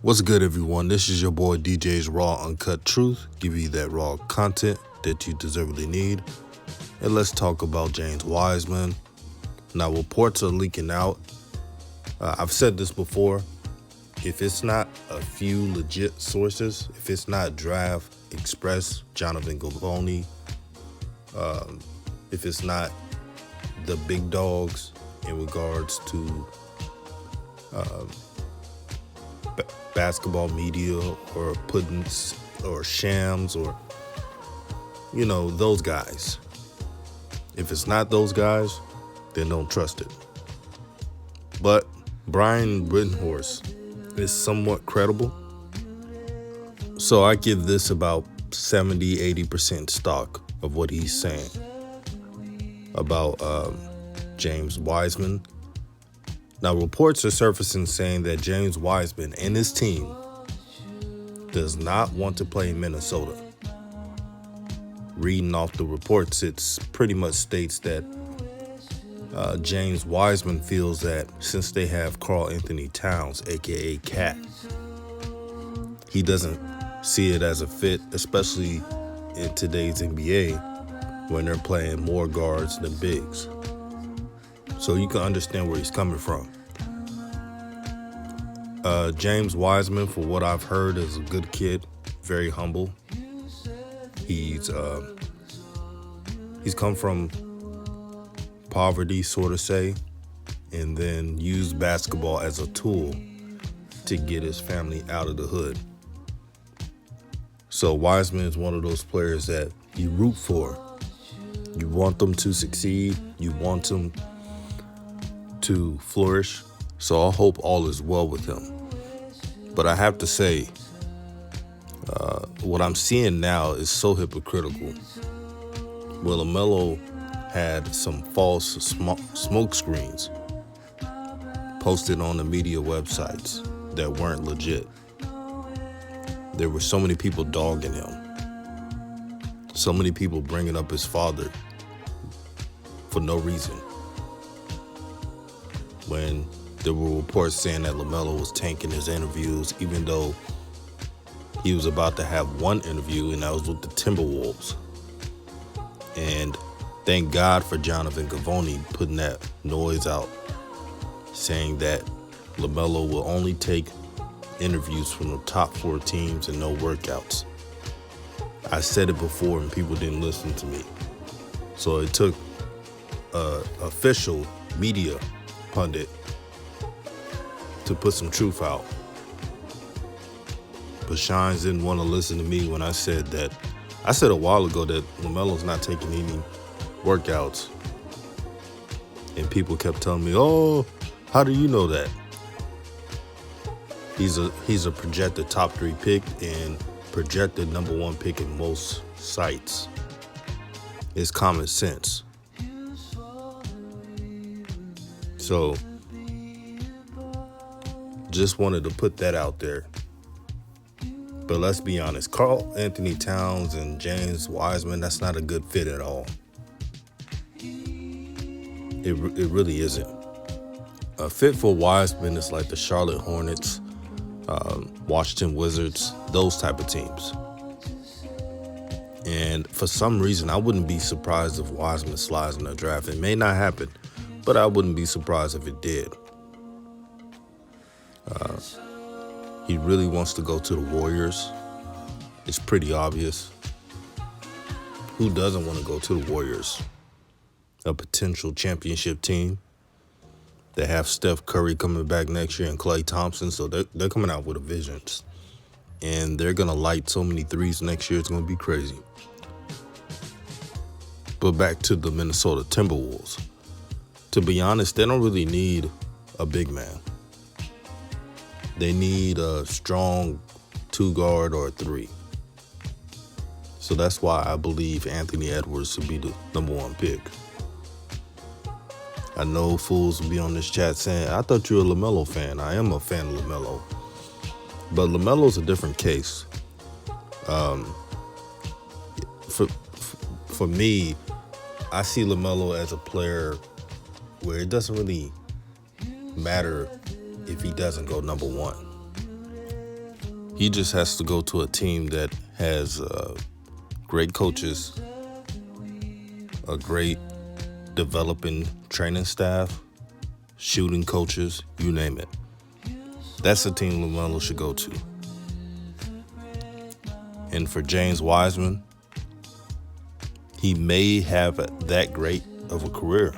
What's good, everyone? This is your boy DJ's Raw Uncut Truth. Give you that raw content that you deservedly need. And let's talk about James Wiseman. Now, reports are leaking out. I've said this before. If it's not a few legit sources, if it's not Draft Express, Jonathan Gavoni, if it's not the big dogs in regards to basketball media or puddings or shams or those guys, if it's not those guys, then don't trust it. But Brian Windhorst is somewhat credible, so I give this about 70-80% stock of what he's saying about James Wiseman. Now, reports are surfacing saying that James Wiseman and his team does not want to play in Minnesota. Reading off the reports, it pretty much states that James Wiseman feels that since they have Karl-Anthony Towns, a.k.a. Cat, he doesn't see it as a fit, especially in today's NBA when they're playing more guards than bigs. So you can understand where he's coming from. James Wiseman, for what I've heard, is a good kid, very humble. He's come from poverty, sort of say, and then used basketball as a tool to get his family out of the hood. So Wiseman is one of those players that you root for. You want them to succeed. You want them to flourish. So I hope all is well with him. But I have to say, what I'm seeing now is so hypocritical. Well, LaMelo had some false smoke screens posted on the media websites that weren't legit. There were so many people dogging him. So many people bringing up his father for no reason. When there were reports saying that LaMelo was tanking his interviews, even though he was about to have one interview, and that was with the Timberwolves. And thank God for Jonathan Gavoni putting that noise out, saying that LaMelo will only take interviews from the top 4 teams and no workouts. I said it before and people didn't listen to me. So it took an official media pundit to put some truth out. But Shines didn't want to listen to me when I said a while ago that LaMelo's not taking any workouts. And people kept telling me, "Oh, how do you know that?" He's a projected top 3 pick and projected number 1 pick in most sites. It's common sense. So just wanted to put that out there. But let's be honest, Karl-Anthony Towns and James Wiseman, that's not a good fit at all. It really isn't. A fit for Wiseman is like the Charlotte Hornets, Washington Wizards, those type of teams. And for some reason, I wouldn't be surprised if Wiseman slides in the draft. It may not happen, but I wouldn't be surprised if it did. He really wants to go to the Warriors. It's pretty obvious. Who doesn't want to go to the Warriors? A potential championship team. They have Steph Curry coming back next year and Klay Thompson, so they're coming out with a vengeance. And they're going to light so many threes next year, it's going to be crazy. But back to the Minnesota Timberwolves. To be honest, they don't really need a big man. They need a strong 2-guard or a 3. So that's why I believe Anthony Edwards should be the number 1 pick. I know fools will be on this chat saying, "I thought you were a LaMelo fan." I am a fan of LaMelo. But LaMelo's a different case. For me, I see LaMelo as a player where it doesn't really matter if he doesn't go number 1. He just has to go to a team that has great coaches, a great developing training staff, shooting coaches, you name it. That's the team LaMelo should go to. And for James Wiseman, he may have that great of a career.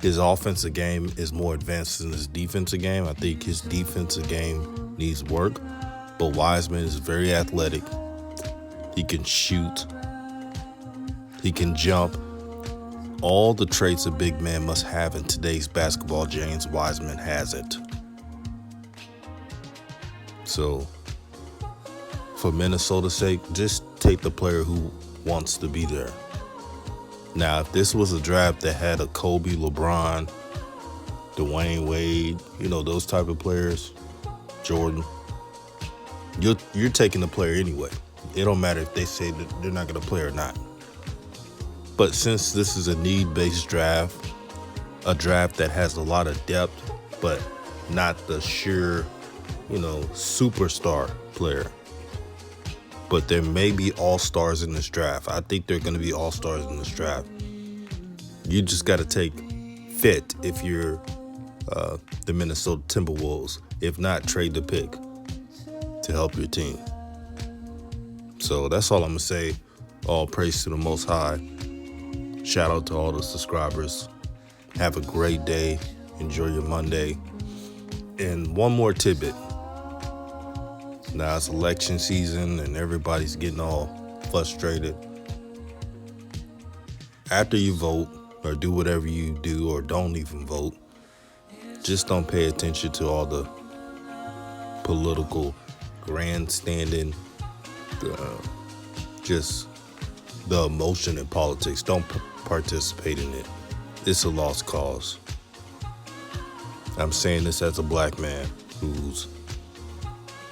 His offensive game is more advanced than his defensive game. I think his defensive game needs work, but Wiseman is very athletic. He can shoot. He can jump. All the traits a big man must have in today's basketball, James Wiseman has it. So, for Minnesota's sake, just take the player who wants to be there. Now, if this was a draft that had a Kobe, LeBron, Dwayne Wade, those type of players, Jordan, you're taking the player anyway. It don't matter if they say that they're not going to play or not. But since this is a need-based draft, a draft that has a lot of depth, but not the sure, superstar player. But there may be all-stars in this draft. I think there are going to be all-stars in this draft. You just got to take fit if you're the Minnesota Timberwolves. If not, trade the pick to help your team. So that's all I'm going to say. All praise to the Most High. Shout out to all the subscribers. Have a great day. Enjoy your Monday. And one more tidbit. Now it's election season and everybody's getting all frustrated. After you vote or do whatever you do or don't even vote, just don't pay attention to all the political grandstanding, just the emotion in politics. Don't participate in it. It's a lost cause. I'm saying this as a black man who's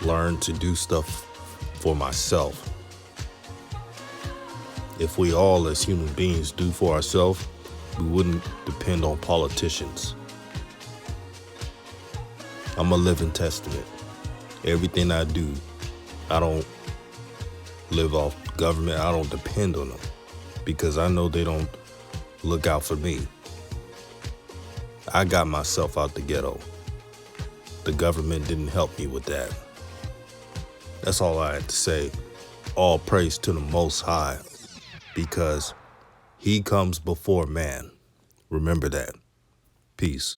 learned to do stuff for myself. If we all as human beings do for ourselves, we wouldn't depend on politicians. I'm a living testament. Everything I do, I don't live off government. I don't depend on them because I know they don't look out for me. I got myself out the ghetto. The government didn't help me with that. That's all I had to say. All praise to the Most High because he comes before man. Remember that. Peace.